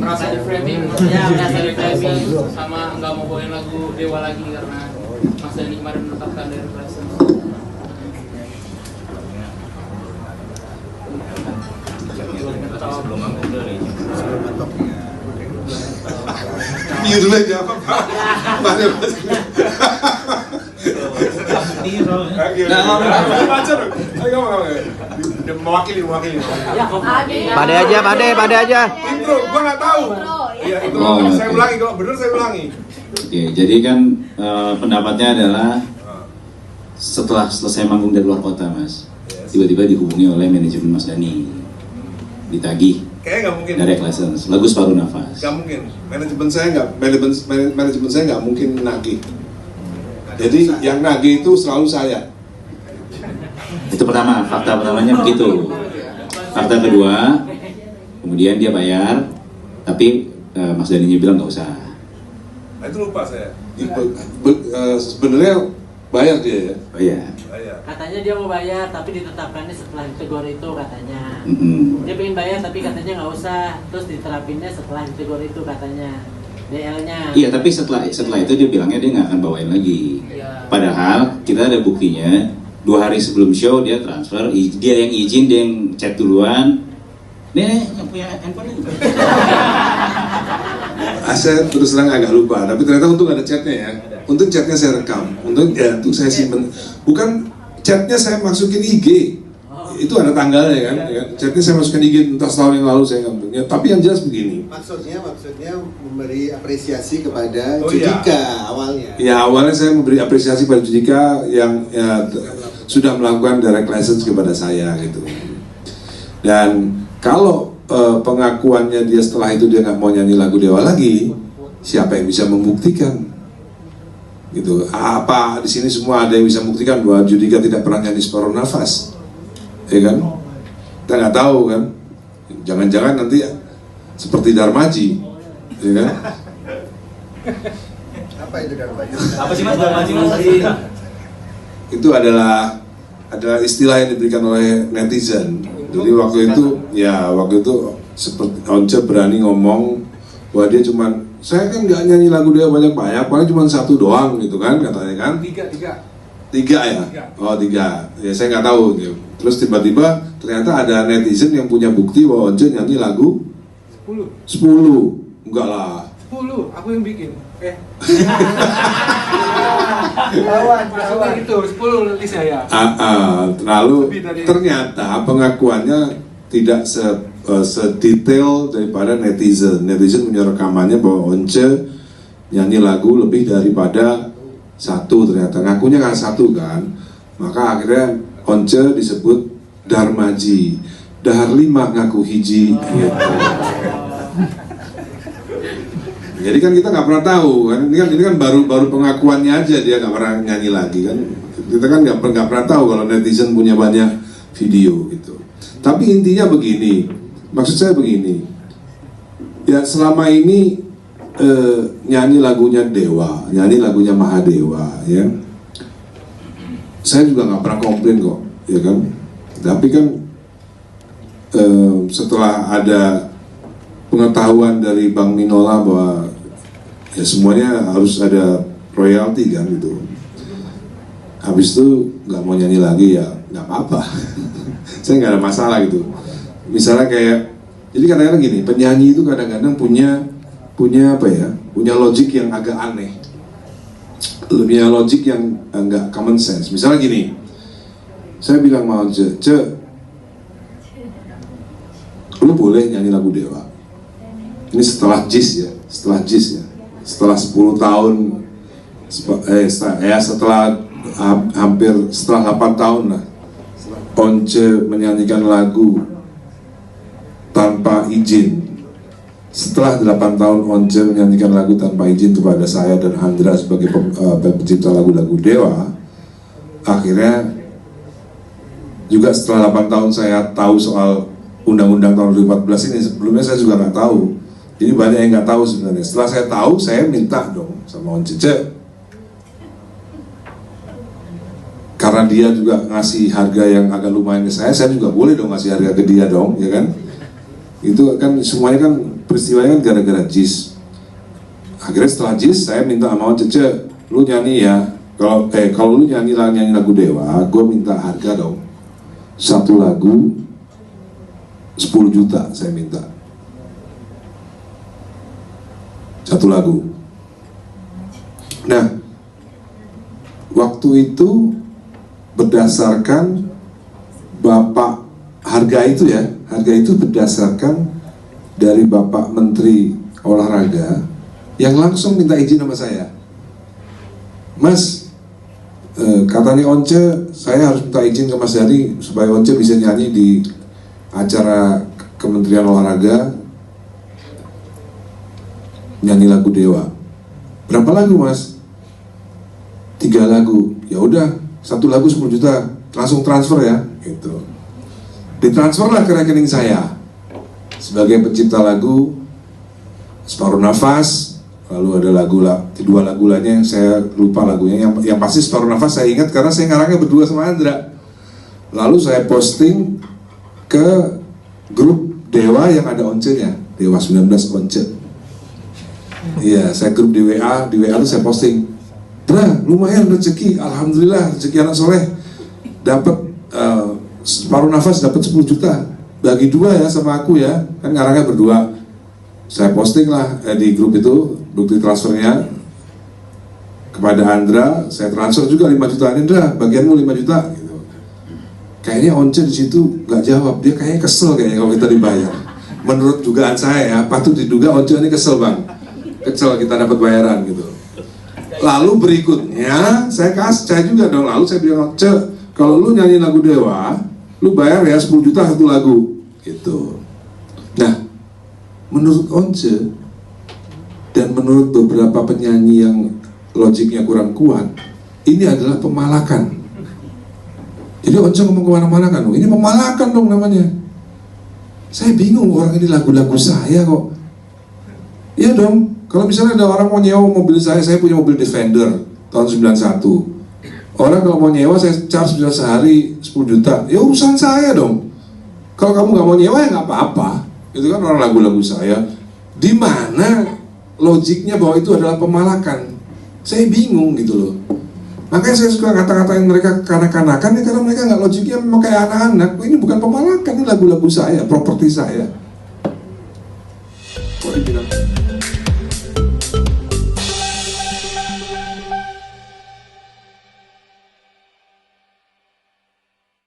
merasa di framing, ya merasa di framing sama nggak mau bawain lagu Dewa lagi karena Mas Dhani kemarin menetapkan dari present. Sebelum aku dari dulu aja apa Pak? Mewakili. Pade aja. Intro, gua nggak tahu. Iya itu. Saya ulangi, kalau benar saya ulangi. Oke, jadi kan pendapatnya adalah setelah selesai manggung dari luar kota, Mas, tiba-tiba dihubungi oleh manajemen Mas Dhani, ditagih. Kayaknya nggak mungkin. Direct license, lagu Separuh Nafas. Nggak mungkin. Manajemen saya nggak mungkin nagih. Jadi yang nagih itu selalu saya. Itu pertama, fakta pertamanya begitu. Fakta kedua, kemudian dia bayar, tapi Mas Dhani bilang nggak usah. Nah, itu lupa saya. Sebenarnya bayar dia ya. Bayar. Katanya dia mau bayar, tapi ditetapkannya setelah ditegur itu katanya. Dia pengen bayar, tapi katanya nggak usah. Terus diterapinnya setelah ditegur itu katanya. DL-nya. Iya, tapi setelah itu dia bilangnya dia nggak akan bawain lagi. Iya. Padahal kita ada buktinya. 2 hari sebelum show dia transfer, dia yang izin, dia yang chat duluan. Nih yang punya handphone ini. Saya terus terang agak lupa, tapi ternyata untung ada chatnya ya. Untung chatnya saya rekam, untung saya simpen. Bukan chatnya saya masukin IG, itu ada tanggalnya kan. Chatnya saya masukin IG entah setahun yang lalu saya nggak punya. Tapi yang jelas begini. Maksudnya memberi apresiasi kepada Judika awalnya. Ya awalnya saya memberi apresiasi pada Judika yang sudah melakukan direct license kepada saya gitu. Dan kalau pengakuannya dia setelah itu dia nggak mau nyanyi lagu Dewa lagi, siapa yang bisa membuktikan? Gitu. Apa di sini semua ada yang bisa membuktikan bahwa Judika tidak pernah nyanyi Separuh Nafas? Ya kan? Kita nggak tahu kan? Jangan-jangan nanti seperti Darmaji, ya kan? Apa itu Darmaji? Apa sih Mas Darmaji? Itu adalah istilah yang diberikan oleh netizen. Jadi waktu itu seperti Once berani ngomong bahwa dia saya kan nggak nyanyi lagu dia banyak-banyak, paling cuma 1 doang gitu kan katanya kan. Tiga ya? Oh 3, ya saya nggak tahu gitu. Terus tiba-tiba ternyata ada netizen yang punya bukti bahwa Once nyanyi lagu 10, enggak lah. 10, aku yang bikin. Lawan. Itu 10 list saya. Lalu ternyata pengakuannya tidak sedetail daripada netizen. Netizen punya rekamannya bahwa Once nyanyi lagu lebih daripada 1 ternyata. Ngakunya kan 1 kan. Maka akhirnya Once disebut Darmaji. Dahar 5 ngaku hiji gitu. Jadi kan kita nggak pernah tahu kan, ini kan baru pengakuannya aja, dia nggak pernah nyanyi lagi kan. Kita kan nggak pernah tahu kalau netizen punya banyak video gitu. Tapi intinya begini, maksud saya begini, ya selama ini nyanyi lagunya Dewa, nyanyi lagunya Mahadewa, ya. Saya juga nggak pernah komplain kok, ya kan. Tapi kan setelah ada pengetahuan dari Bang Minola bahwa ya semuanya harus ada royalti kan gitu. Habis itu nggak mau nyanyi lagi ya nggak apa-apa. Saya nggak ada masalah gitu. Misalnya kayak, jadi kadang-kadang gini, penyanyi itu kadang-kadang punya apa ya? Punya logik yang agak aneh. Punya logik yang nggak common sense. Misalnya gini, saya bilang mau lu boleh nyanyi lagu Dewa. Ini setelah JIS ya, setelah 10 tahun, setelah 8 tahun lah, Once menyanyikan lagu tanpa izin. Setelah 8 tahun Once menyanyikan lagu tanpa izin kepada saya dan Andra sebagai pencipta lagu-lagu Dewa, akhirnya juga setelah 8 tahun saya tahu soal Undang-Undang tahun 2014 ini, sebelumnya saya juga nggak tahu. Jadi banyak yang nggak tahu sebenarnya. Setelah saya tahu, saya minta dong sama Once, dia juga ngasih harga yang agak lumayan ke saya juga boleh dong ngasih harga ke dia dong, ya kan? Itu kan semuanya kan peristiwanya kan gara-gara JIS. Akhirnya setelah JIS saya minta sama Cece, lu nyanyi ya. Kalau lu nyanyi lagu Dewa, gue minta harga dong. Satu lagu 10 juta saya minta. Satu lagu. Nah, waktu itu berdasarkan Bapak harga itu berdasarkan dari Bapak Menteri Olahraga yang langsung minta izin sama saya. Mas, katanya Once, saya harus minta izin ke Mas Dhani supaya Once bisa nyanyi di acara Kementerian Olahraga, nyanyi lagu Dewa. Berapa lagu Mas? 3 lagu. Ya udah, satu lagu 10 juta, langsung transfer ya, gitu. Ditransferlah ke rekening saya sebagai pencipta lagu Separuh Nafas. Lalu ada dua lagu lainnya yang saya lupa lagunya. Yang pasti Separuh Nafas saya ingat karena saya ngarangnya berdua sama Andra. Lalu saya posting ke grup Dewa yang ada Once-nya, Dewa 19 Once. Iya, saya grup di WA tuh saya posting. Dra, lumayan rezeki, alhamdulillah rezeki anak soleh. Dapat Separuh Nafas dapat 10 juta. Bagi 2 ya sama aku ya, kan ngarangnya berdua. Saya posting lah di grup itu bukti transfernya kepada Andra. Saya transfer juga 5 juta. Andra, bagianmu 5 juta gitu. Kayaknya Once di situ nggak jawab, dia kayaknya kesel kayaknya kalau kita dibayar. Menurut dugaan saya ya, patut diduga Once ini kesel bang, kesel kita dapat bayaran gitu. Lalu berikutnya saya juga dong. Lalu saya bilang, Once, kalau lu nyanyi lagu Dewa, lu bayar ya 10 juta satu lagu gitu. Nah, menurut Once dan menurut beberapa penyanyi yang logiknya kurang kuat, ini adalah pemalakan. Jadi Once ngomong kemana-mana kan, ini pemalakan dong namanya. Saya bingung, orang ini lagu-lagu saya kok. Iya dong, kalau misalnya ada orang mau nyewa mobil saya punya mobil Defender tahun 91. Orang kalau mau nyewa saya charge bisa sehari 10 juta, ya urusan saya dong. Kalau kamu nggak mau nyewa ya nggak apa-apa. Itu kan orang lagu-lagu saya. Di mana logiknya bahwa itu adalah pemalakan? Saya bingung gitu loh. Makanya saya suka kata-katain mereka kanak-kanakan ya karena mereka nggak logiknya memang kayak anak-anak. Ini bukan pemalakan, ini lagu-lagu saya, properti saya.